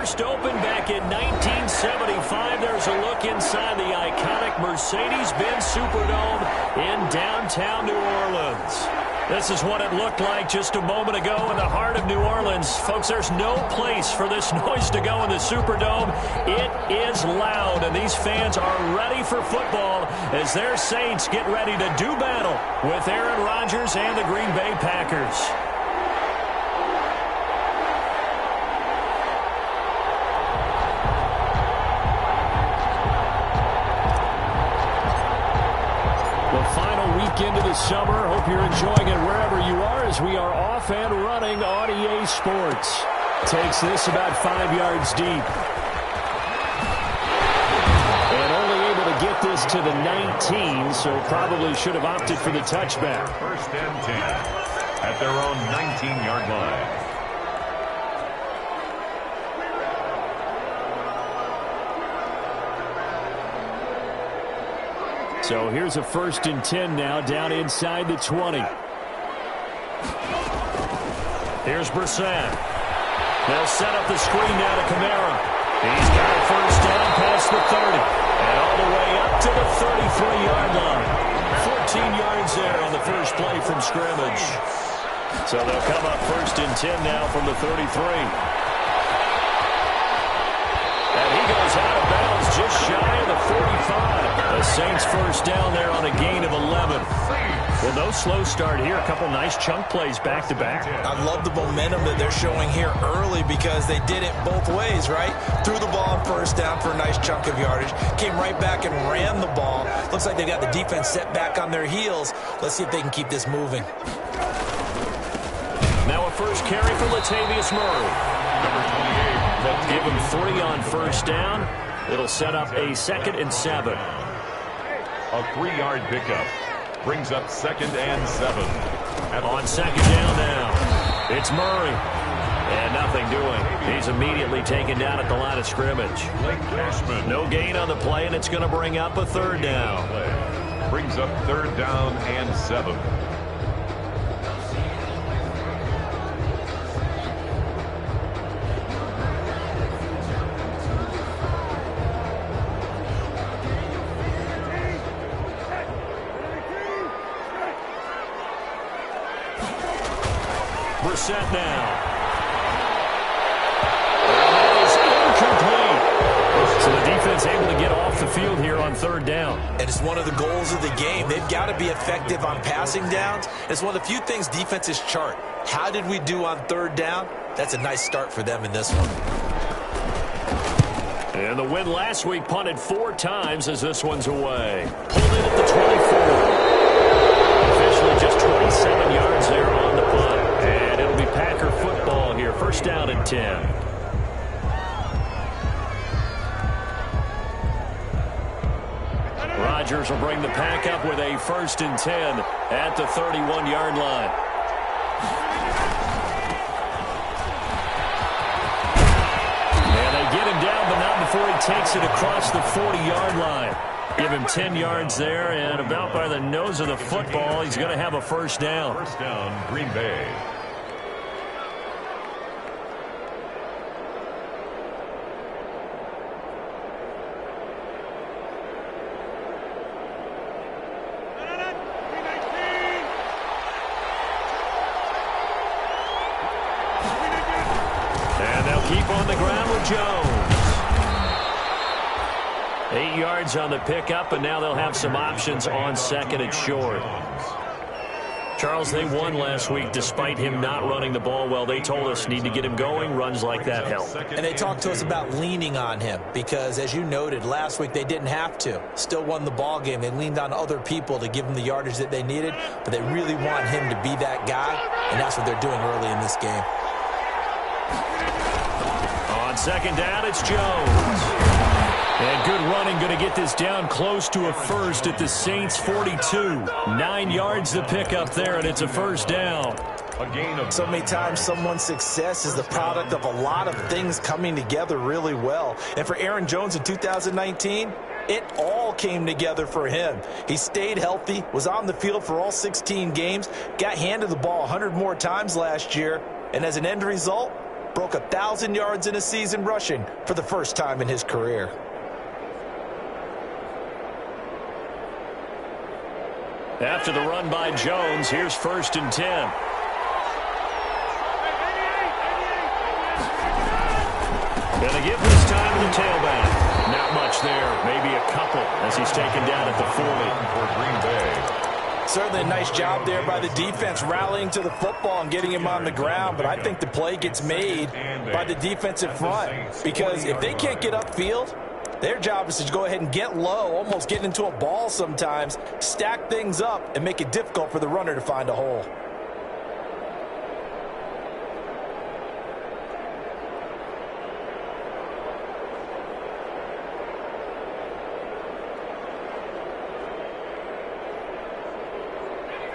First opened back in 1975. There's a look inside the iconic Mercedes-Benz Superdome in downtown New Orleans. This is what it looked like just a moment ago in the heart of New Orleans. Folks, there's no place for this noise to go in the Superdome. It is loud, and these fans are ready for football as their Saints get ready to do battle with Aaron Rodgers and the Green Bay Packers. Into the summer. Hope you're enjoying it wherever you are as we are off and running on EA Sports. Takes this about 5 yards deep. And only able to get this to the 19, so probably should have opted for the touchback. First and 10 at their own 19-yard line. So here's a first and 10 now down inside the 20. Here's Brissett. They'll set up the screen now to Kamara. He's got a first down past the 30. And all the way up to the 33-yard line. 14 yards there on the first play from scrimmage. So they'll come up first and 10 now from the 33. And he goes out of bounds just shy of the 45. The Saints first down there on a gain of 11. Well, no slow start here. A couple nice chunk plays back-to-back. I love the momentum that they're showing here early because they did it both ways, right? Threw the ball on first down for a nice chunk of yardage. Came right back and ran the ball. Looks like they got the defense set back on their heels. Let's see if they can keep this moving. Now a first carry for Latavius Murray. Number 28. They'll give him 3 on first down. It'll set up a 2nd and 7. A 3-yard pickup brings up 2nd and 7. On 2nd down now, it's Murray. And nothing doing. He's immediately taken down at the line of scrimmage. Blake Cashman. No gain on the play, and it's going to bring up a 3rd down. Brings up 3rd down and 7. Brissett now. And that is incomplete. So the defense able to get off the field here on 3rd down. And it's one of the goals of the game. They've got to be effective on passing downs. It's one of the few things defenses chart. How did we do on 3rd down? That's a nice start for them in this one. And the win last week punted 4 times as this one's away. Pulled in at the 24. Officially just 27 yards there on the punt. And it'll be Packer football here. First down and 10. Rodgers will bring the pack up with a 1st and 10 at the 31-yard line. And they get him down, but not before he takes it across the 40-yard line. Give him 10 yards there, and about by the nose of the football, he's going to have a first down. First down, Green Bay. And they'll keep on the ground with Jones. 8 yards on the pickup, and now they'll have some options on 2nd and short. Charles, they won last week despite him not running the ball well. They told us need to get him going. Runs like that help. And they talked to us about leaning on him because, as you noted, last week they didn't have to. Still won the ball game. They leaned on other people to give them the yardage that they needed, but they really want him to be that guy, and that's what they're doing early in this game. On 2nd down, it's Jones. And good running, going to get this down close to a first at the Saints 42. 9 yards to pick up there, and it's a first down. A gain of so many times someone's success is the product of a lot of things coming together really well. And for Aaron Jones in 2019, it all came together for him. He stayed healthy, was on the field for all 16 games, got handed the ball 100 more times last year, and as an end result, broke 1,000 yards in a season rushing for the first time in his career. After the run by Jones, here's 1st and 10. Going to give this time to the tailback. Not much there, maybe a couple as he's taken down at the 40. For Green Bay. Certainly a nice job there by the defense rallying to the football and getting him on the ground, but I think the play gets made by the defensive front because if they can't get upfield, their job is to go ahead and get low, almost get into a ball sometimes, stack things up, and make it difficult for the runner to find a hole.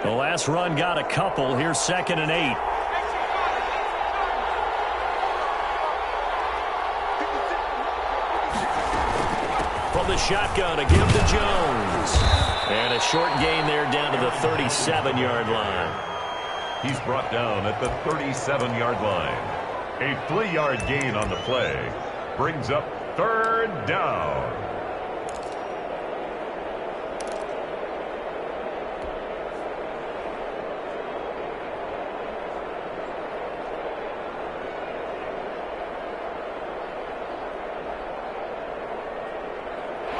The last run got a couple. Here's 2nd and 8. From the shotgun, a give to Jones. And a short gain there down to the 37-yard line. He's brought down at the 37-yard line. A 3-yard gain on the play. Brings up 3rd down.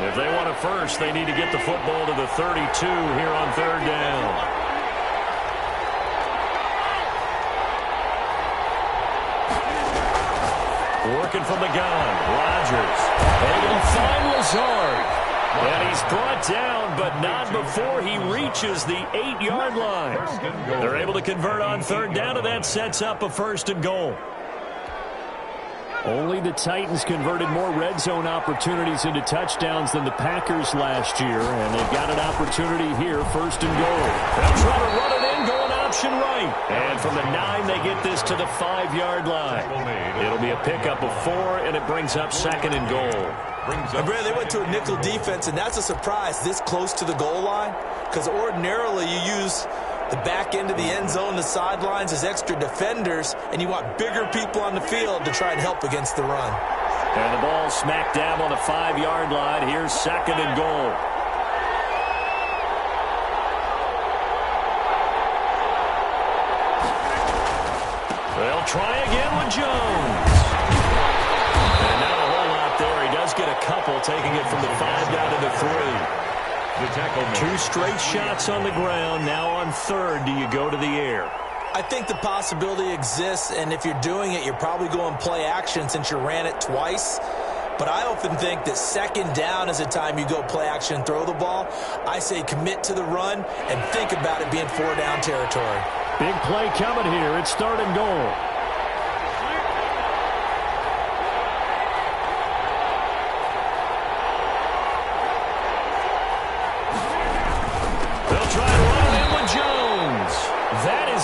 If they want a first, they need to get the football to the 32 here on 3rd down. Working from the gun, Rodgers. Able to find Lazard. And he's brought down, but not before he reaches the 8-yard line. They're able to convert on 3rd down, and that sets up a 1st and goal. Only the Titans converted more red zone opportunities into touchdowns than the Packers last year, and they've got an opportunity here, 1st and goal. They'll try to run it in, going option right. And from the 9, they get this to the 5-yard line. It'll be a pickup of 4, and it brings up 2nd and goal. And Brad, they went to a nickel defense, and that's a surprise this close to the goal line, because ordinarily you use the back end of the end zone, the sidelines as extra defenders, and you want bigger people on the field to try and help against the run. And the ball smacked down on the 5-yard line. Here's 2nd and goal. They'll try again with Jones. And not a whole lot there. He does get a couple, taking it from the 5 down to the 3. The tackle made. 2 straight shots on the ground. Now on 3rd, do you go to the air? I think the possibility exists, and if you're doing it, you're probably going play action since you ran it twice. But I often think that 2nd down is a time you go play action and throw the ball. I say commit to the run and think about it being 4-down territory. Big play coming here. It's 3rd and goal.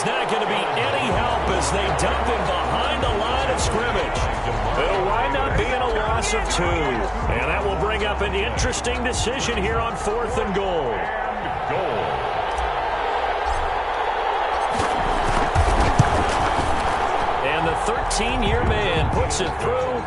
Not going to be any help as they dump him behind the line of scrimmage. It'll wind up being a loss of 2. And that will bring up an interesting decision here on 4th and goal. And the 13-year man puts it through.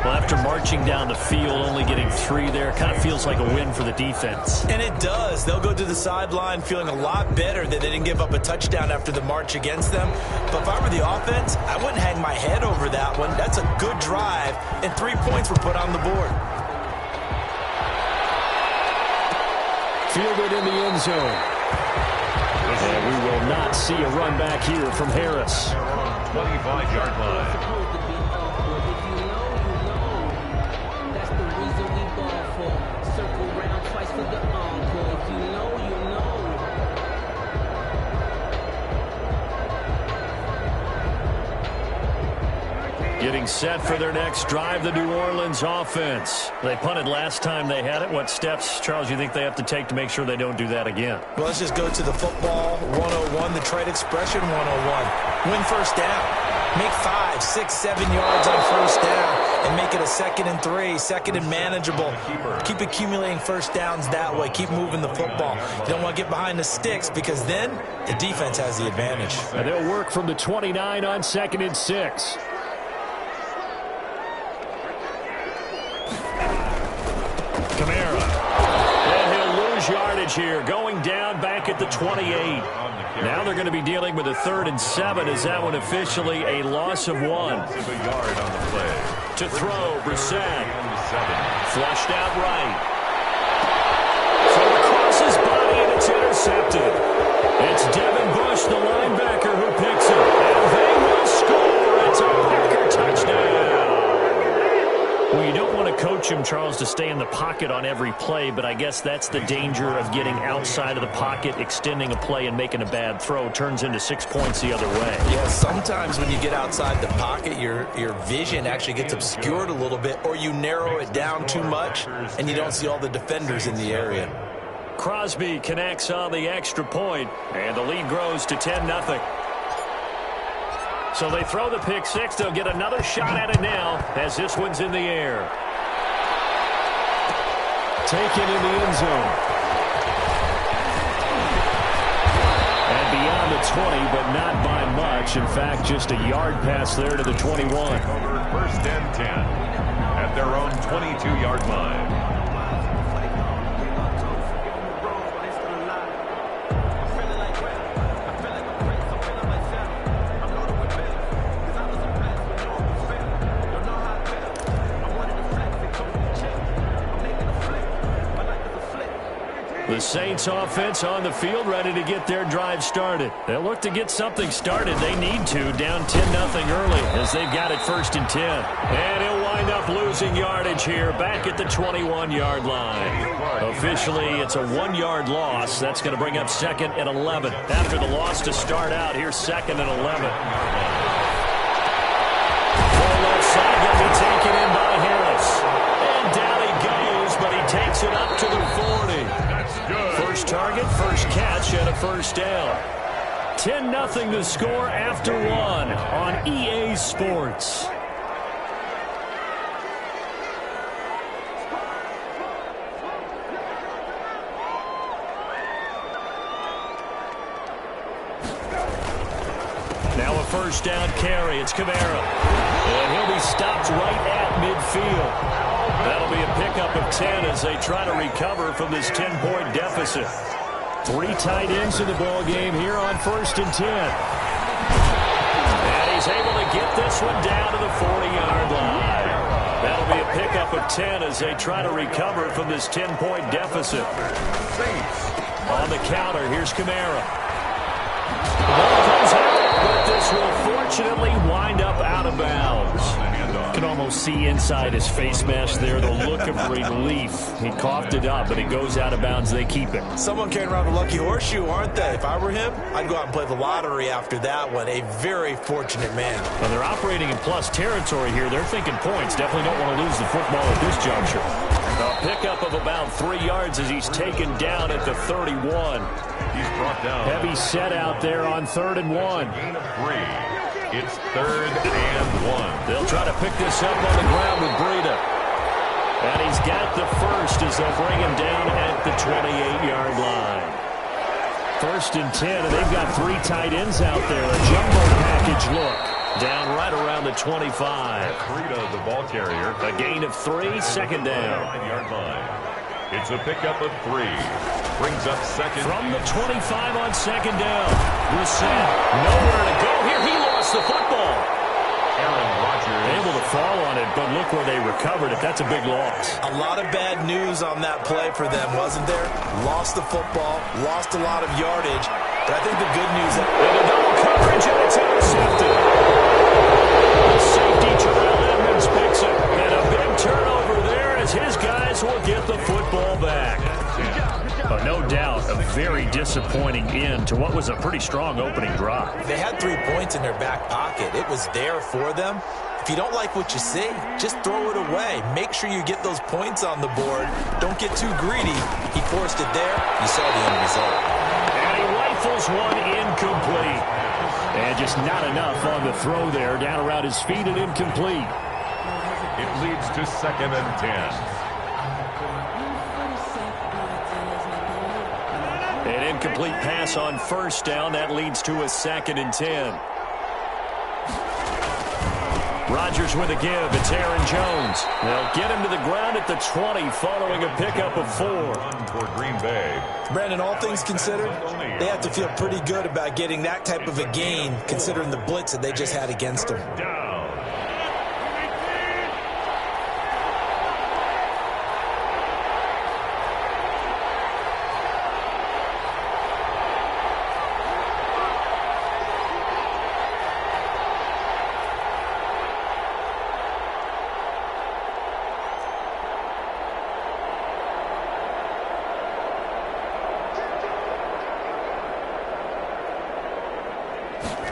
Well, after marching down the field, only getting 3 there, kind of feels like a win for the defense. And it does. They'll go to the sideline feeling a lot better that they didn't give up a touchdown after the march against them. But if I were the offense, I wouldn't hang my head over that one. That's a good drive, and 3 points were put on the board. Fielded in the end zone. And we will not see a run back here from Harris. 25-yard line. Getting set for their next drive, the New Orleans offense. They punted last time they had it. What steps, Charles, you think they have to take to make sure they don't do that again? Well, let's just go to the football 101, the trade expression 101. Win 1st down. Make 5, 6, 7 yards on 1st down and make it a 2nd and 3, 2nd and manageable. Keep accumulating 1st downs that way. Keep moving the football. You don't want to get behind the sticks because then the defense has the advantage. And they'll work from the 29 on 2nd and 6. lose yardage here, going down back at the 28. Now they're going to be dealing with a 3rd and 7. Is that one officially a loss of 1? To throw, Brissett. Flushed out right. From across his body, and it's intercepted. It's Devin Bush, the linebacker, who picks it. And they will score. It's a Packer touchdown. Well, you don't want to coach him, Charles, to stay in the pocket on every play, but I guess that's the danger of getting outside of the pocket, extending a play, and making a bad throw. Turns into 6 points the other way. Yeah, sometimes when you get outside the pocket, your vision actually gets obscured a little bit, or you narrow it down too much, and you don't see all the defenders in the area. Crosby connects on the extra point, and the lead grows to 10-0. So they throw the pick six. They'll get another shot at it now as this one's in the air. Taken in the end zone. And beyond the 20, but not by much. In fact, just a yard pass there to the 21. First and 10 at their own 22-yard line. The Saints offense on the field, ready to get their drive started. They'll look to get something started. They need to, down 10-0 early as they've got it 1st and 10. And he'll wind up losing yardage here back at the 21-yard line. Officially, it's a 1-yard loss. That's going to bring up 2nd and 11. After the loss to start out, here's 2nd and 11. Full left side going to be taken in by Harris. And down he goes, but he takes it up to the 40. First target, first catch, and a first down. 10-0 to score after 1 on EA Sports. Now a first down carry. It's Kamara. And he'll be stopped right at midfield. That'll be a pickup of 10 as they try to recover from this 10-point deficit. 3 tight ends in the ball game here on 1st and 10. And he's able to get this one down to the 40-yard line. That'll be a pickup of 10 as they try to recover from this 10-point deficit. On the counter, here's Kamara. The ball comes out, but this will fortunately wind up out of bounds. You can almost see inside his face mask there the look of relief. He coughed it up, but it goes out of bounds. They keep it. Someone carrying around a lucky horseshoe, aren't they? If I were him, I'd go out and play the lottery after that one. A very fortunate man. Well, they're operating in plus territory here. They're thinking points. Definitely don't want to lose the football at this juncture. A pickup of about 3 yards as he's taken down at the 31. He's brought down. Heavy set out there on 3rd and 1. Gain of 3. It's 3rd and 1. They'll try to pick this up on the ground with Breida. And he's got the first as they'll bring him down at the 28-yard line. 1st and 10, and they've got 3 tight ends out there. A jumbo package look. Down right around the 25. Breida, the ball carrier. A gain of 3, 2nd down. 9-yard line. It's a pickup of 3. Brings up 2nd. From the 25 on 2nd down. Brissett, nowhere to go here. He lost the football. Aaron Rodgers. Able to fall on it, but look where they recovered it. That's a big loss. A lot of bad news on that play for them, wasn't there? Lost the football, lost a lot of yardage. But I think the good news is the double coverage, and it's intercepted. Safety Terrell Edmonds picks it. And a big turnover there as his guys will get the football back. But no doubt, a very disappointing end to what was a pretty strong opening drive. They had 3 points in their back pocket. It was there for them. If you don't like what you see, just throw it away. Make sure you get those points on the board. Don't get too greedy. He forced it there. You saw the end result. And he rifles one incomplete. And just not enough on the throw there. Down around his feet and incomplete. It leads to 2nd and 10. An incomplete pass on 1st down. That leads to a 2nd and 10. Rodgers with a give. It's Aaron Jones. They'll get him to the ground at the 20 following a pickup of 4. For Green Bay. Brandon, all things considered, they have to feel pretty good about getting that type of a gain considering the blitz that they just had against them. Down.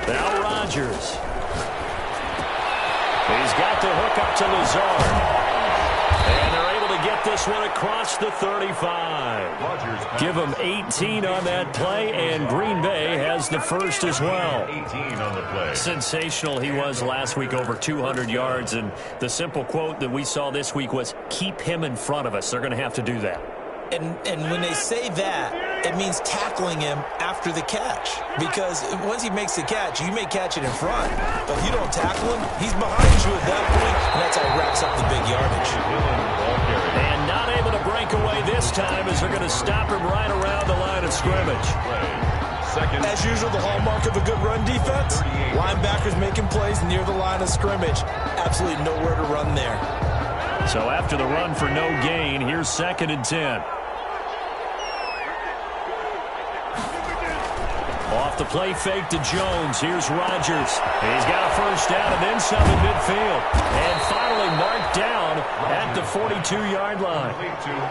Now Rodgers. He's got the hook up to Lazard. And they're able to get this one across the 35. Give them 18 on that play, and Green Bay has the first as well. 18 on the play. Sensational he was last week, over 200 yards. And the simple quote that we saw this week was, keep him in front of us. They're going to have to do that. And when they say that, it means tackling him after the catch. Because once he makes the catch, you may catch it in front. But if you don't tackle him, he's behind you at that point, and that's how he racks up the big yardage. And not able to break away this time as they're going to stop him right around the line of scrimmage. As usual, the hallmark of a good run defense, linebackers making plays near the line of scrimmage. Absolutely nowhere to run there. So after the run for no gain, here's 2nd and 10. Off the play fake to Jones. Here's Rodgers. He's got a first down and then some in midfield. And finally marked down at the 42-yard line.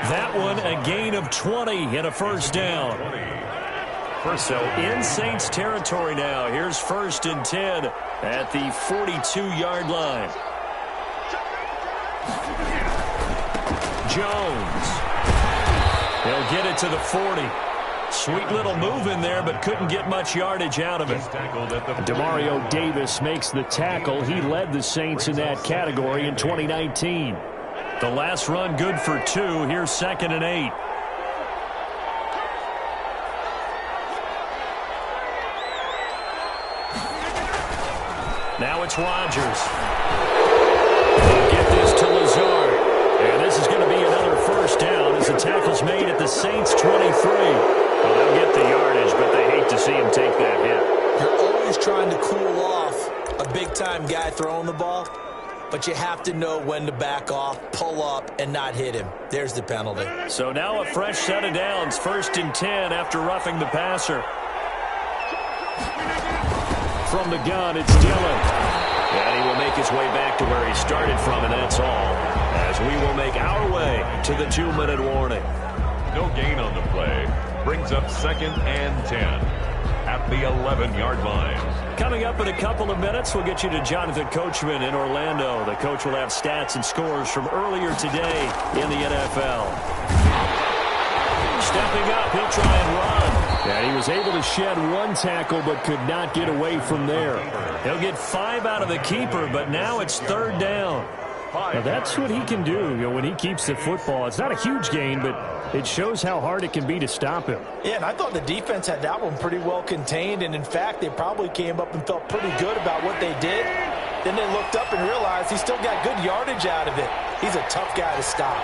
That one a gain of 20 and a first down. So in Saints territory now. Here's 1st and 10 at the 42-yard line. Jones. He'll get it to the 40. Sweet little move in there, but couldn't get much yardage out of it. Demario Davis makes the tackle. He led the Saints in that category in 2019. The last run good for 2. Here's 2nd and 8. Now it's Rodgers. Get this to Lazard. And this is going to be another first down as the tackle's made at the Saints' 23. Well, they'll get the yardage, but they hate to see him take that hit. You're always trying to cool off a big-time guy throwing the ball, but you have to know when to back off, pull up, and not hit him. There's the penalty. So now a fresh set of downs, 1st and 10 after roughing the passer. From the gun, it's Dillon. And he will make his way back to where he started from, and that's all. As we will make our way to the 2-minute warning. No gain on the play. Brings up 2nd and 10 at the 11-yard line. Coming up in a couple of minutes, we'll get you to Jonathan Coachman in Orlando. The coach will have stats and scores from earlier today in the NFL. Stepping up, he'll try and run. And he was able to shed 1 tackle but could not get away from there. He'll get 5 out of the keeper, but now it's 3rd down. Now that's what he can do, when he keeps the football. It's not a huge gain, but it shows how hard it can be to stop him. Yeah, and I thought the defense had that one pretty well contained, and in fact, they probably came up and felt pretty good about what they did. Then they looked up and realized he still got good yardage out of it. He's a tough guy to stop.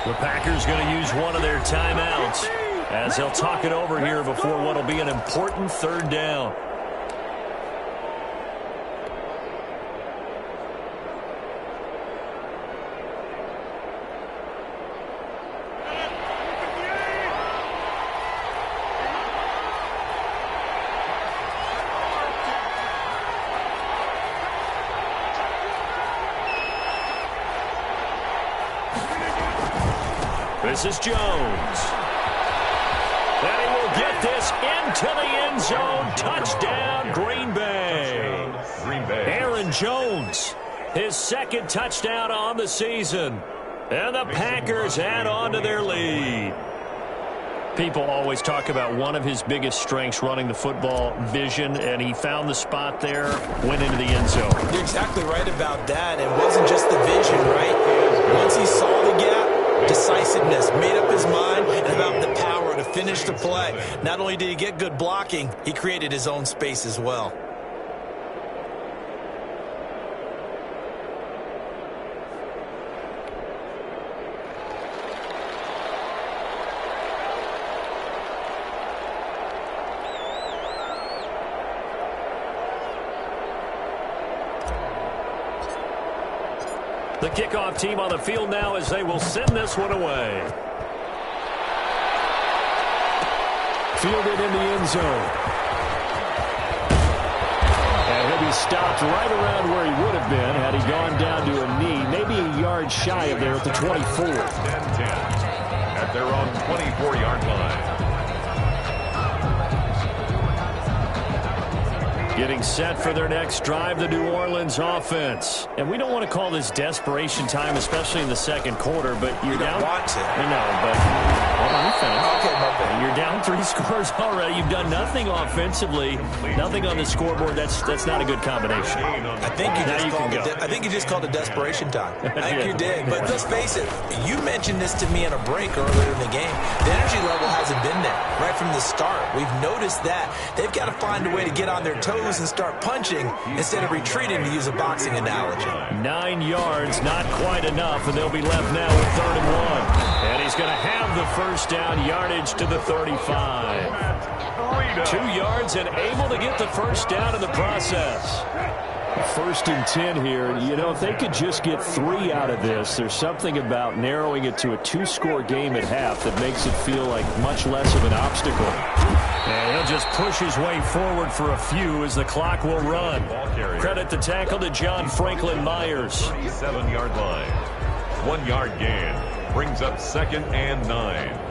The Packers going to use one of their timeouts as they'll talk it over here before what will be an important 3rd down. This is Jones. And he will get this into the end zone. Touchdown, Green Bay. Aaron Jones, his 2nd touchdown on the season. And the Packers add on to their lead. People always talk about one of his biggest strengths running the football, vision, and he found the spot there, went into the end zone. You're exactly right about that. It wasn't just the vision, right? Once he saw the gap, decisiveness, made up his mind, and about the power to finished the play. Not only did he get good blocking, he created his own space as well. The kickoff team on the field now as they will send this one away. Fielded in the end zone. And he'll be stopped right around where he would have been had he gone down to a knee, maybe a yard shy of there at the 24. 10-10 at their own 24-yard line. Getting set for their next drive, the New Orleans offense. And we don't want to call this desperation time, especially in the second quarter, but you're down. Want to. I know, but hold on, Okay, my bad. you're down 3 scores already. You've done nothing offensively, nothing on the scoreboard. That's not a good combination. I think you just called it desperation time. I think you did. But let's face it, you mentioned this to me in a break earlier in the game. The energy level hasn't been there right from the start. We've noticed that. They've got to find a way to get on their toes and start punching instead of retreating, to use a boxing analogy. 9 yards, not quite enough, and they'll be left now with 3rd and 1. And he's going to have the first down, yardage to the 35. 2 yards and able to get the first down in the process. 1st and 10 here. You know, if they could just get 3 out of this, there's something about narrowing it to a 2-score game at half that makes it feel like much less of an obstacle. And he'll just push his way forward for a few as the clock will run. Credit the tackle to John Franklin Myers. 37-yard line. 1-yard gain. Brings up 2nd and 9.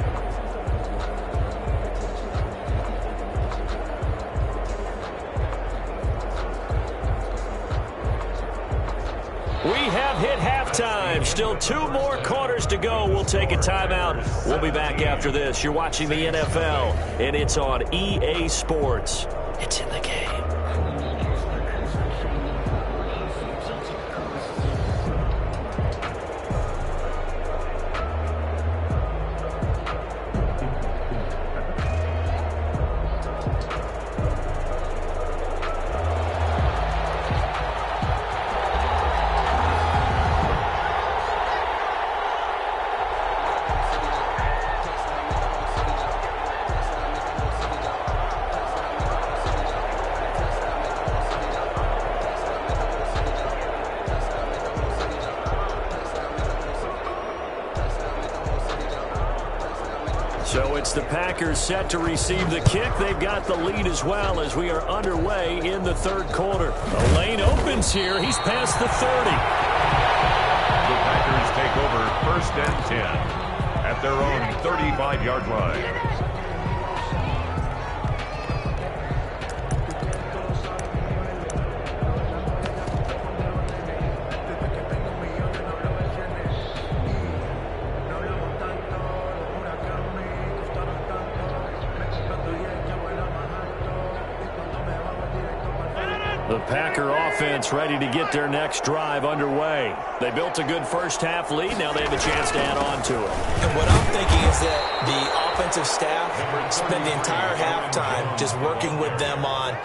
We have hit halftime. Still 2 more quarters to go. We'll take a timeout. We'll be back after this. You're watching the NFL, and it's on EA Sports. It's in the game. So it's the Packers set to receive the kick. They've got the lead as well as we are underway in the 3rd quarter. The lane opens here. He's past the 30. The Packers take over 1st and 10 at their own 35-yard line. The Packer offense ready to get their next drive underway. They built a good first-half lead. Now they have a chance to add on to it. And what I'm thinking is that the offensive staff spent the entire halftime just working with them on,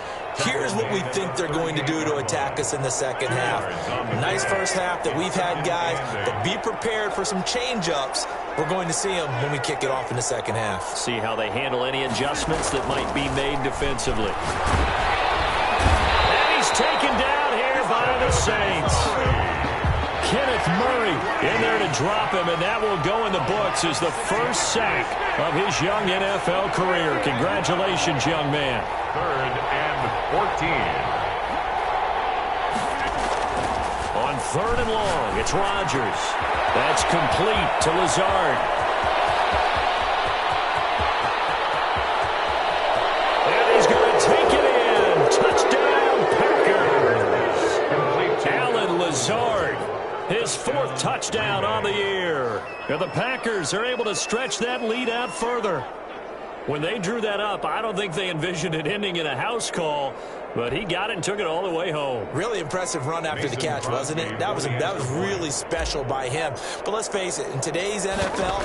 here's what we think they're going to do to attack us in the second half. Nice first half that we've had, guys, but be prepared for some change-ups. We're going to see them when we kick it off in the second half. See how they handle any adjustments that might be made defensively. Taken down here by the Saints. Kenneth Murray in there to drop him, and that will go in the books as the first sack of his young NFL career. Congratulations, young man. 3rd and 14. On 3rd and long, it's Rodgers. That's complete to Lazard. And he's going to take it in. Touchdown. Lazard, his 4th touchdown on the year. And the Packers are able to stretch that lead out further. When they drew that up, I don't think they envisioned it ending in a house call, but he got it and took it all the way home. Really impressive run after the catch, wasn't it? That was really special by him. But let's face it, in today's NFL,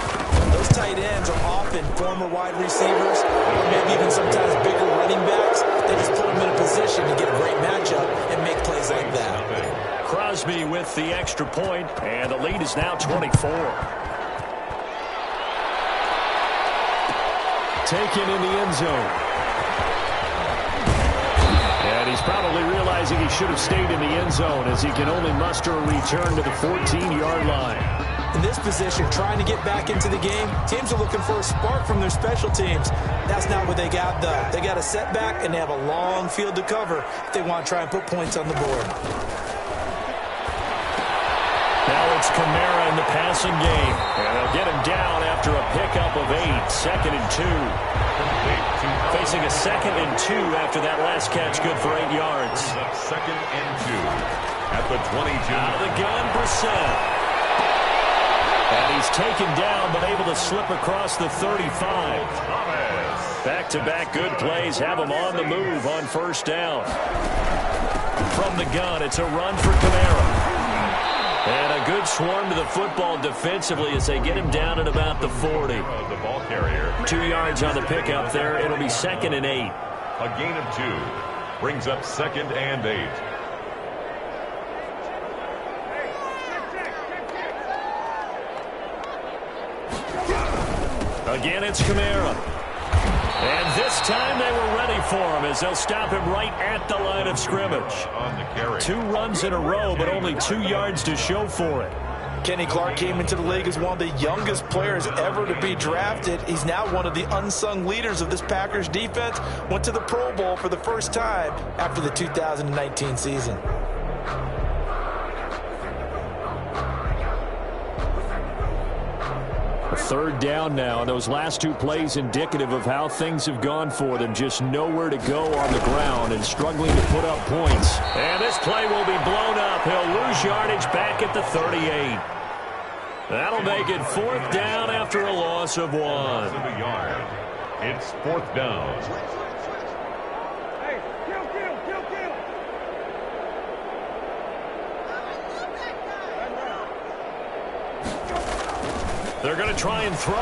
Those tight ends are often former wide receivers or maybe even sometimes bigger running backs. They just put them in a position to get a great matchup and make plays like that. Crosby with the extra point, and the lead is now 24. Taken in the end zone. And he's probably realizing he should have stayed in the end zone as he can only muster a return to the 14-yard line. In this position, trying to get back into the game, teams are looking for a spark from their special teams. That's not what they got, though. They got a setback, and they have a long field to cover if they want to try and put points on the board. Now it's Kamara in the passing game. And they'll get him down after a pickup of 8, 2nd and 2. Facing a 2nd and 2 after that last catch, good for 8 yards. 2nd and 2 at the 22. Out of the gun, Brissett. And he's taken down, but able to slip across the 35. Back-to-back good plays have him on the move on first down. From the gun, it's a run for Kamara. And a good swarm to the football defensively as they get him down at about the 40. The ball carrier. 2 yards on the pickup there. It'll be 2nd and 8. A gain of 2 brings up 2nd and 8. Again, it's Kamara. And this time they were ready for him as they'll stop him right at the line of scrimmage. On the carry. 2 runs in a row, but only 2 yards to show for it. Kenny Clark came into the league as one of the youngest players ever to be drafted. He's now one of the unsung leaders of this Packers defense. Went to the Pro Bowl for the first time after the 2019 season. Third down now, and those last 2 plays indicative of how things have gone for them. Just nowhere to go on the ground and struggling to put up points. And this play will be blown up. He'll lose yardage back at the 38. That'll make it 4th down after a loss of 1. It's 4th down. They're going to try and throw.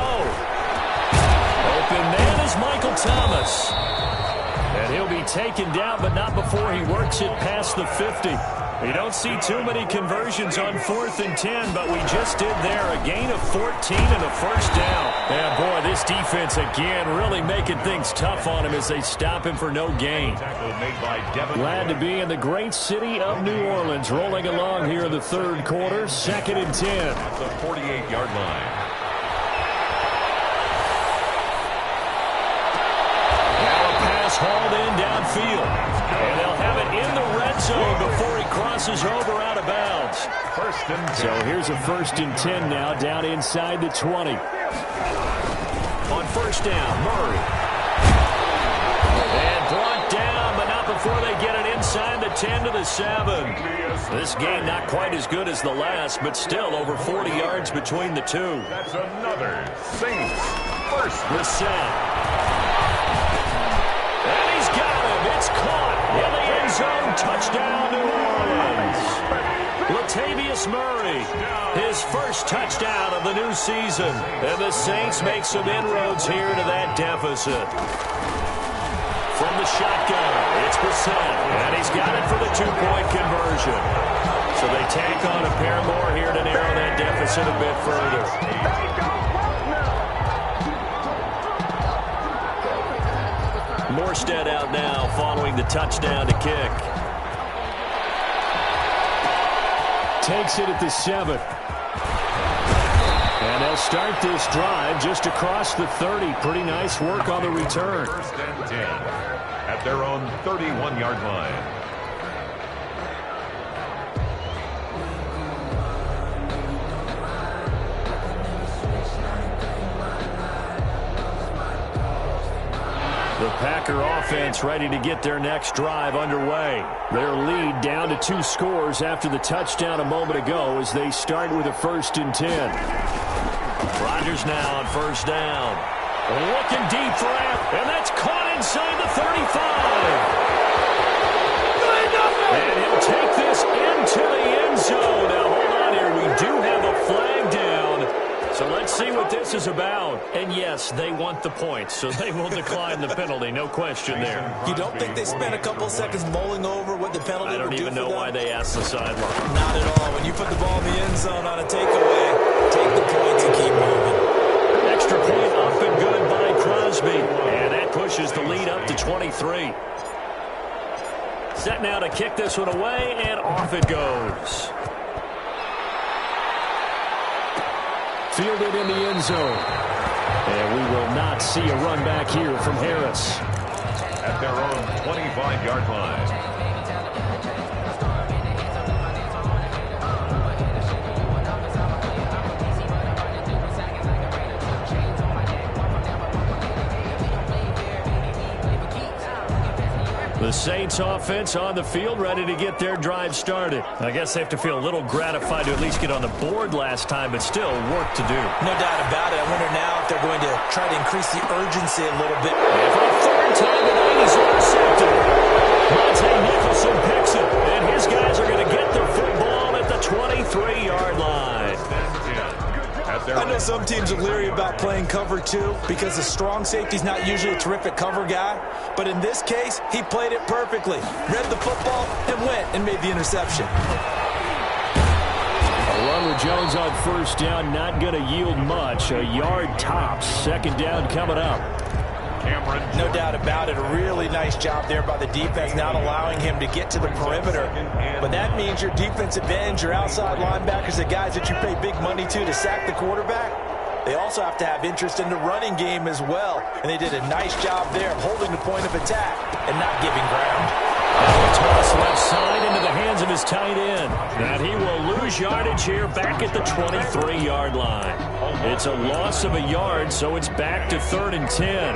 Open man is Michael Thomas. And he'll be taken down, but not before he works it past the 50. We don't see too many conversions on 4th and 10, but we just did there. A gain of 14 and a first down. And boy, this defense again really making things tough on him as they stop him for no gain. Glad to be in the great city of New Orleans, rolling along here in the 3rd quarter. 2nd and 10. At the 48-yard line. Hauled in downfield. And they'll have it in the red zone before he crosses over out of bounds. 1st and 10. So here's a 1st and 10 now down inside the 20. On first down, Murray. And brought down, but not before they get it inside the 10 to the 7. This game not quite as good as the last, but still over 40 yards between the 2. That's another Saints first. Brissett. It's caught in the end zone. Touchdown, New Orleans. Latavius Murray, his first touchdown of the new season. And the Saints make some inroads here to that deficit. From the shotgun, it's Brissett. And he's got it for the 2-point conversion. So they tack on a pair more here to narrow that deficit a bit further. Morstead out now following the touchdown to kick. Takes it at the 7. And they'll start this drive just across the 30. Pretty nice work on the return. 1st and 10 at their own 31-yard line. The Packer offense ready to get their next drive underway. Their lead down to 2 scores after the touchdown a moment ago as they start with a 1st and 10. Rodgers now on first down. Looking deep for it, and that's caught inside the 35. And he'll take this into the end zone. Now hold on here, we do have a flag down. So let's see what this is about. yes, they want the points, so they will decline the penalty. No question there. You don't think they spent a couple of seconds mulling over what the penalty would do for them? I don't even know why they asked the sideline. Not at all. When you put the ball in the end zone on a takeaway, take the points and keep moving. Extra point up and good by Crosby. And that pushes the lead up to 23. Set now to kick this one away, and off it goes. Fielded in the end zone. And we will not see a run back here from Harris. At their own 25-yard line. The Saints offense on the field, ready to get their drive started. I guess they have to feel a little gratified to at least get on the board last time, but still work to do. No doubt about it. I wonder now if they're going to try to increase the urgency a little bit. And for a third time tonight, he's intercepted. Monte Nicholson picks it, and his guys are going to get their football at the 23-yard line. I know some teams are leery about playing cover 2 because the strong safety's not usually a terrific cover guy. But in this case, he played it perfectly. Read the football and went and made the interception. A run with Jones on first down, not going to yield much. A yard tops. Second down coming up. No doubt about it. A really nice job there by the defense, not allowing him to get to the perimeter. But that means your defensive ends, your outside linebackers, the guys that you pay big money to sack the quarterback, they also have to have interest in the running game as well. And they did a nice job there of holding the point of attack and not giving ground. Toss left side into the hands of his tight end. And he will lose yardage here back at the 23-yard line. It's a loss of a yard, so it's back to 3rd and 10.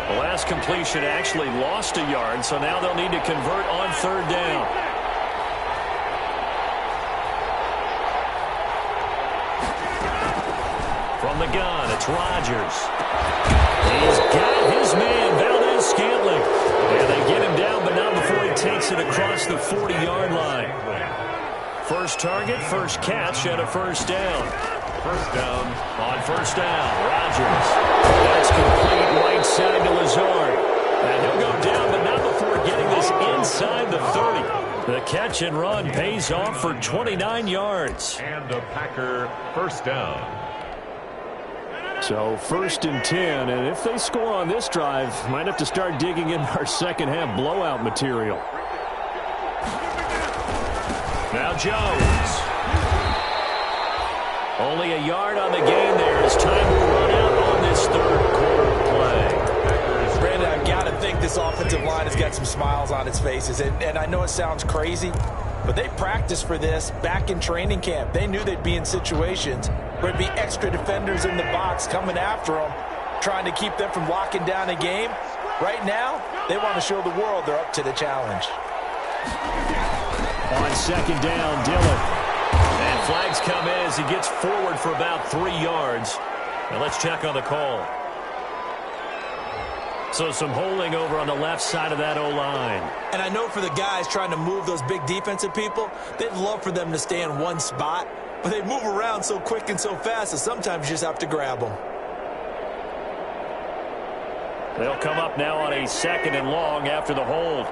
The last completion actually lost a yard, so now they'll need to convert on 3rd down. From the gun, it's Rodgers. He's got his man, Valdez-Scantling. And they get him down, but not before he takes it across the 40-yard line. First target, first catch, and a first down. First down. On first down, Rodgers. That's complete right side to Lazard. And he'll go down, but not before getting this inside the 30. The catch and run pays off for 29 yards. And a Packer first down. So 1st and 10, and if they score on this drive, might have to start digging in our second half blowout material. Now Jones. Only a yard on the gain there as time will run out on this 3rd quarter play. Brandon, I've got to think this offensive line has got some smiles on its faces. And I know it sounds crazy, but they practiced for this back in training camp. They knew they'd be in situations where it'd be extra defenders in the box coming after them, trying to keep them from locking down a game. Right now, they want to show the world they're up to the challenge. On 2nd down, Dillon. And flags come in as he gets forward for about 3 yards. Now let's check on the call. So some holding over on the left side of that O-line. And I know for the guys trying to move those big defensive people, they'd love for them to stay in one spot. But they move around so quick and so fast that sometimes you just have to grab them. They'll come up now on a 2nd and long after the hold.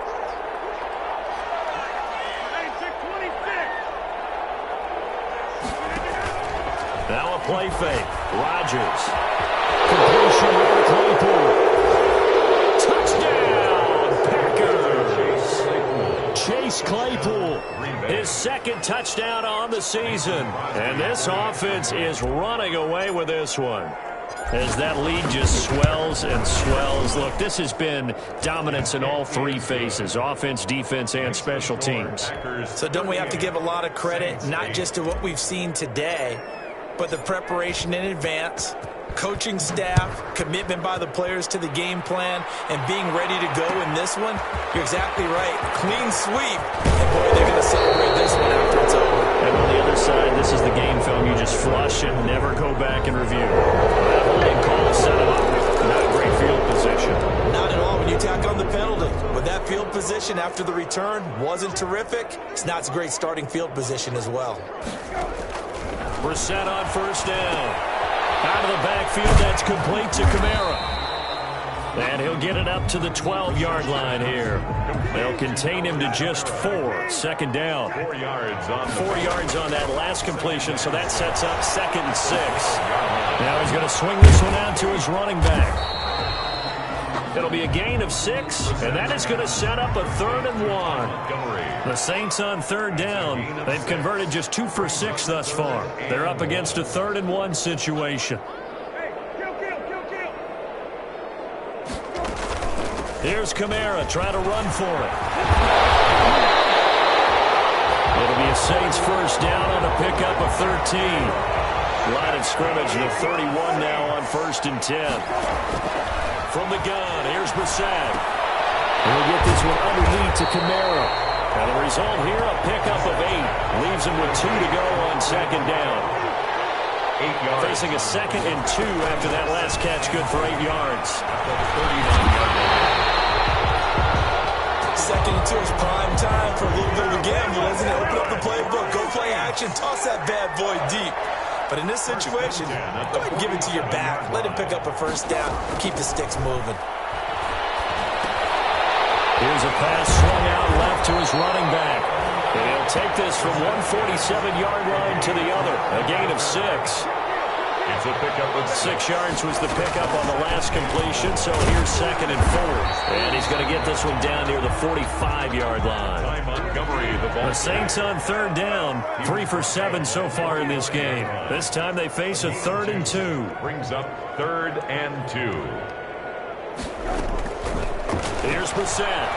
Now a play fake. Rodgers. Completion with Claypool. Touchdown, Packers. Chase Claypool. His 2nd touchdown on the season. And this offense is running away with this one. As that lead just swells and swells. Look, this has been dominance in all 3 phases. Offense, defense, and special teams. So don't we have to give a lot of credit, not just to what we've seen today, but the preparation in advance, coaching staff, commitment by the players to the game plan, and being ready to go in this one? You're exactly right. Clean sweep. And boy, they're going to celebrate this one after it's over. And on the other side, this is the game film you just flush and never go back and review. That holding call set him up with not great field position. Not at all when you tack on the penalty. But that field position after the return wasn't terrific. It's not a great starting field position as well. Brissett on first down. Out of the backfield, that's complete to Kamara. And he'll get it up to the 12-yard line here. They'll contain him to just 4. Second down. 4 yards on 4 yards on that last completion, so that sets up 2nd and 6. Now he's going to swing this one out to his running back. It'll be a gain of 6, and that is going to set up a 3rd and 1. The Saints on 3rd down. They've converted just 2 for 6 thus far. They're up against a 3rd and 1 situation. Here's Kamara trying to run for it. It'll be a Saints first down on a pickup of 13. Line of scrimmage to 31 now on 1st and 10. From the gun, here's Brissett. He'll get this one underneath to Kamara. And the result here, a pickup of 8. Leaves him with 2 to go on 2nd down. 8 yards. Facing a 2nd and 2 after that last catch, good for 8 yards. 2nd and 2 is prime time for a little bit of a gamble, isn't it? Open up the playbook, go play action, toss that bad boy deep. But in this situation, go ahead and give it to your back. Let him pick up a first down. Keep the sticks moving. Here's a pass swung out left to his running back. And he'll take this from 147-yard line to the other. A gain of 6. It's a pickup of 6 yards was the pickup on the last completion, so here's 2nd and 4. And he's going to get this one down near the 45-yard line. The Saints on 3rd down, 3 for 7 so far in this game. This time they face a 3rd and 2. Brings up 3rd and 2. Here's Brissett.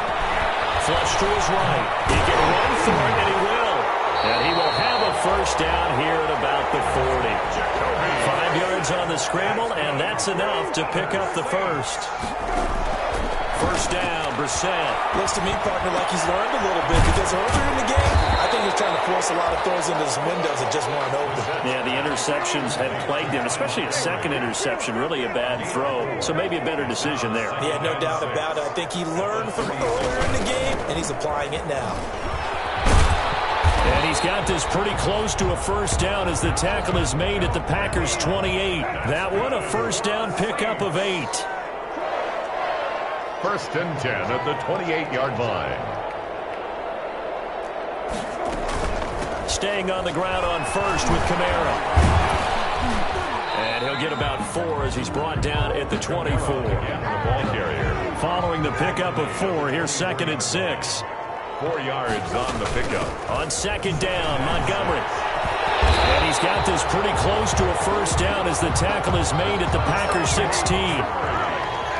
Flush to his right. He can run for it, and he will. And he will have a first down here at about the 40. 5 yards on the scramble, and that's enough to pick up the first. First down, Brissett. Looks to me, partner, like he's learned a little bit because earlier in the game, I think he's trying to force a lot of throws into his windows that just weren't open. Yeah, the interceptions had plagued him, especially a second interception, really a bad throw. So maybe a better decision there. Yeah, no doubt about it. I think he learned from earlier in the game, and he's applying it now. And he's got this pretty close to a first down as the tackle is made at the Packers' 28. That one a first down pickup of 8. 1st and 10 at the 28-yard line. Staying on the ground on first with Kamara. And he'll get about 4 as he's brought down at the 24. The ball carrier. Following the pickup of 4, here's 2nd and 6. 4 yards on the pickup. On 2nd down, Montgomery. And he's got this pretty close to a first down as the tackle is made at the Packers' 16.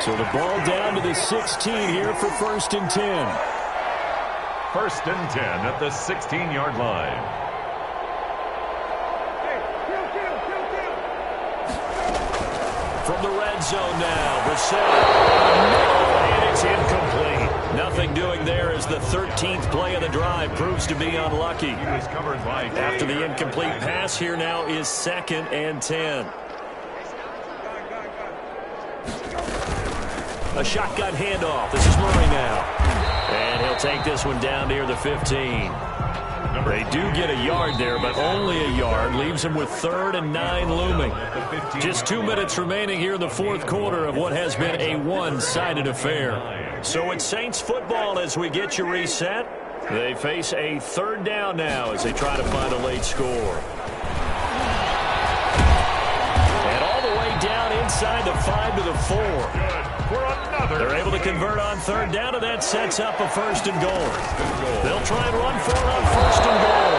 So the ball down to the 16 here for 1st and 10. 1st and 10 at the 16-yard line. From the red zone now, Brissett. And it's incomplete. Nothing doing there as the 13th play of the drive proves to be unlucky. He was covered by After the incomplete pass, here now is 2nd and 10. A shotgun handoff. This is Murray now. And he'll take this one down near the 15. They do get a yard there, but only a yard. Leaves him with 3rd and 9 looming. Just 2 minutes remaining here in the 4th quarter of what has been a one-sided affair. So it's Saints football as we get you reset. They face a 3rd down now as they try to find a late score. And all the way down inside the 5 to the 4. They're able to convert on 3rd down, and that sets up a 1st and goal. They'll try and run for it on 1st and goal.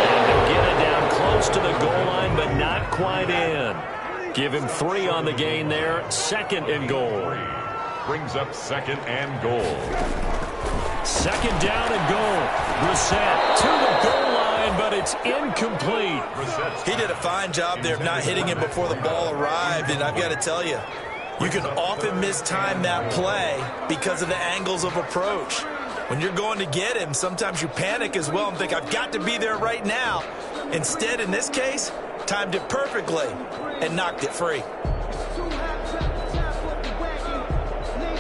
And they'll get it down close to the goal line, but not quite in. Give him 3 on the gain there. 2nd and goal. Brings up 2nd and goal. 2nd down and goal. Brissett to the goal line, but it's incomplete. He did a fine job there of not hitting him before the ball arrived, and I've got to tell you, you can often mistime that play because of the angles of approach. When you're going to get him, sometimes you panic as well and think, I've got to be there right now. Instead, in this case, timed it perfectly and knocked it free.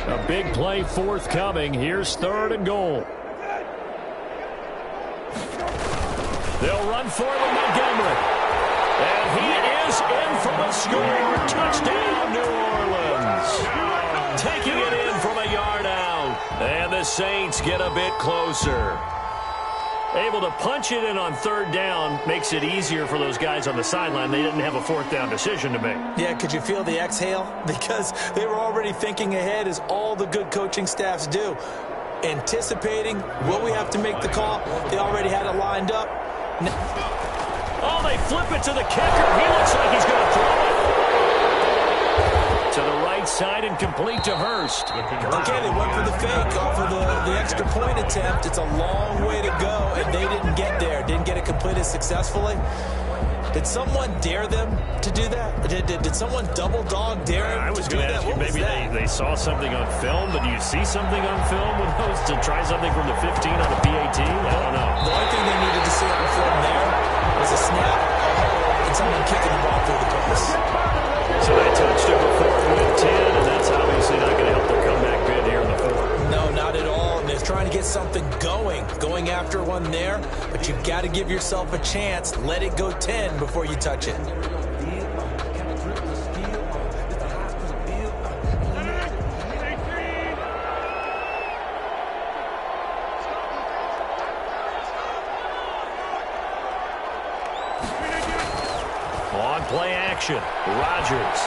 A big play forthcoming. Here's 3rd and goal. They'll run for it with Montgomery. And he is in for the score. Touchdown, New Orleans. Taking it in from a yard out. And the Saints get a bit closer. Able to punch it in on third down makes it easier for those guys on the sideline. They didn't have a fourth down decision to make. Yeah, could you feel the exhale? Because they were already thinking ahead, as all the good coaching staffs do. Anticipating, will we have to make the call? They already had it lined up. Oh, they flip it to the kicker. He looks like he's going to throw it. To the right side and complete to Hurst. Okay, they went for the fake off of the extra point attempt. It's a long way to go, and they didn't get there. Didn't get it completed successfully. Did someone dare them to do that? Did someone double dog dare them I was going to ask you, maybe they saw something on film, but do you see something on film with those to try something from the 15 on the PAT? I don't know. The only thing they needed to see on film there was a snap, and someone kicking the ball through the post. So they touched over 4th and 10, and that's obviously not going to help their comeback bid here in the 4th. No, not at all. And they're trying to get something going after one there, but you've got to give yourself a chance. Let it go 10 before you touch it. On play action, Rodgers.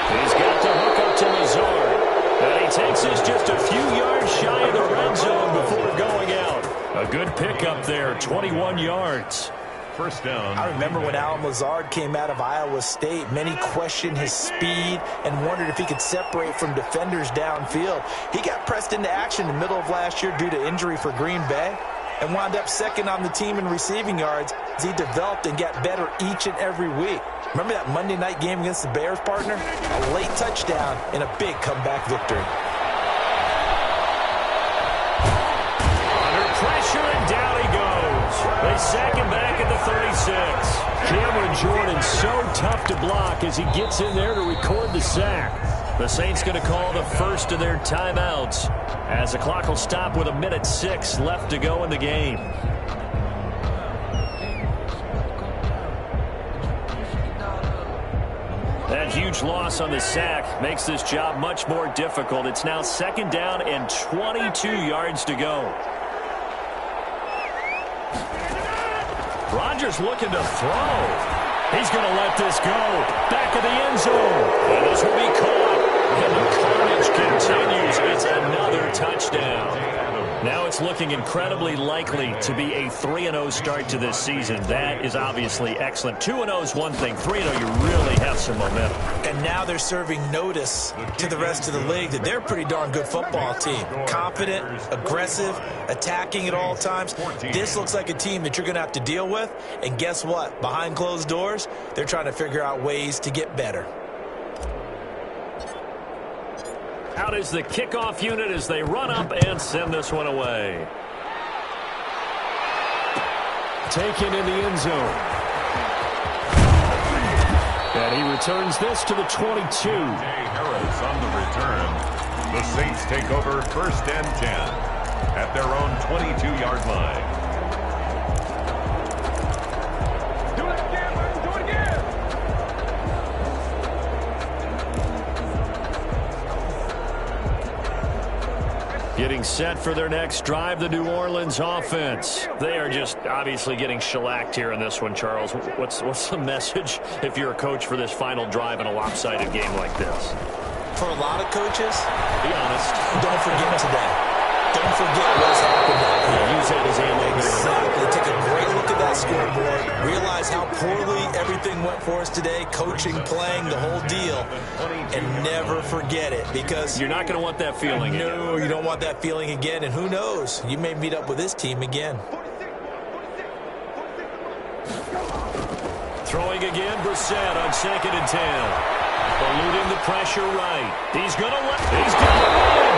He's got the hook up to Lazard. And he takes this just a few yards shy of the red zone before going out. A good pickup there, 21 yards. First down. I remember when Alan Lazard came out of Iowa State, many questioned his speed and wondered if he could separate from defenders downfield. He got pressed into action in the middle of last year due to injury for Green Bay and wound up second on the team in receiving yards as he developed and got better each and every week. Remember that Monday night game against the Bears, partner? A late touchdown and a big comeback victory. Under pressure, and down he goes. They sack him back at the 36. Cameron Jordan so tough to block as he gets in there to record the sack. The Saints going to call the first of their timeouts as the clock will stop with 1:06 left to go in the game. That huge loss on the sack makes this job much more difficult. It's now 2nd down and 22 yards to go. Rodgers looking to throw. He's going to let this go. Back of the end zone. And this will be caught. And the carnage continues. It's another touchdown. Now it's looking incredibly likely to be a 3-0 start to this season. That is obviously excellent. 2-0 is one thing. 3-0, you really have some momentum. And now they're serving notice to the rest of the league that they're a pretty darn good football team. Confident, aggressive, attacking at all times. This looks like a team that you're going to have to deal with. And guess what? Behind closed doors, they're trying to figure out ways to get better. Out is the kickoff unit as they run up and send this one away. Taken in the end zone. And he returns this to the 22. Harris on the return. The Saints take over 1st and 10 at their own 22-yard line. Do it again, man. Do it again. Getting set for their next drive, the New Orleans offense. They are just obviously getting shellacked here in this one, Charles. What's the message if you're a coach for this final drive in a lopsided game like this? For a lot of coaches, be honest, don't forget today. Don't forget what's happened out here. Use that as ammo. Exactly. Take a great look at that scoreboard. Realize how poorly everything went for us today. Coaching, playing, the whole deal. And never forget it, because you're not going to want that feeling again. No, you don't want that feeling again. And who knows? You may meet up with this team again. Throwing again, Brissett on 2nd and 10. Eluding the pressure right. He's going to run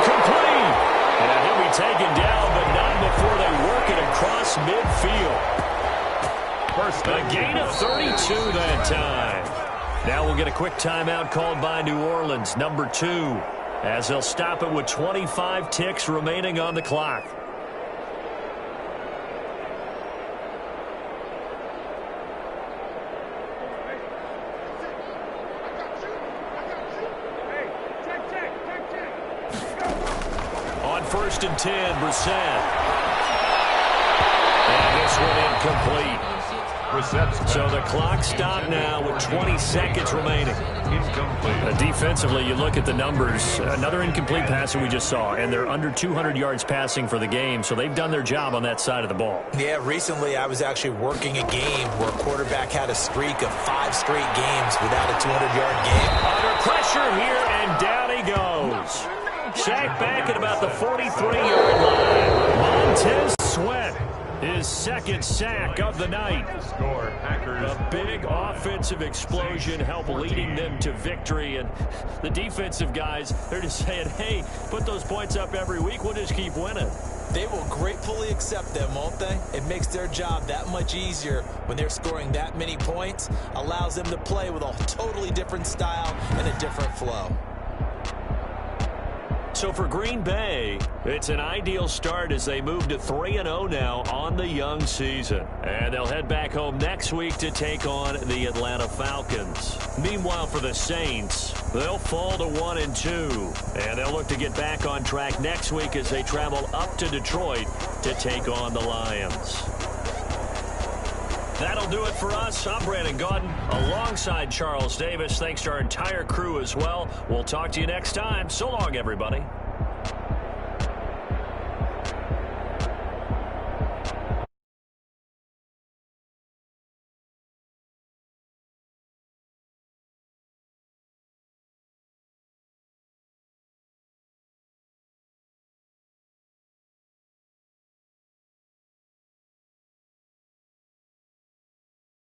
complete. And he'll be taken down, but not before they work it across midfield. A gain of 32 that time. Now we'll get a quick timeout called by New Orleans, number 2, as they'll stop it with 25 ticks remaining on the clock. first and 10. Brissett. And this one incomplete. So the clock stopped now with 20 seconds remaining. Defensively, you look at the numbers. Another incomplete passer we just saw, and they're under 200 yards passing for the game, so they've done their job on that side of the ball. Yeah, recently I was actually working a game where a quarterback had a streak of 5 straight games without a 200-yard game. Under pressure here, and down he goes. Sacked back at about the 43-yard line. Montez Sweat. His second sack of the night. Score, Packers. A big offensive explosion helped leading them to victory. And the defensive guys, they're just saying, hey, put those points up every week. We'll just keep winning. They will gratefully accept them, won't they? It makes their job that much easier when they're scoring that many points. Allows them to play with a totally different style and a different flow. So for Green Bay, it's an ideal start as they move to 3-0 now on the young season. And they'll head back home next week to take on the Atlanta Falcons. Meanwhile, for the Saints, they'll fall to 1-2. And they'll look to get back on track next week as they travel up to Detroit to take on the Lions. That'll do it for us. I'm Brandon Gaudin alongside Charles Davis. Thanks to our entire crew as well. We'll talk to you next time. So long, everybody.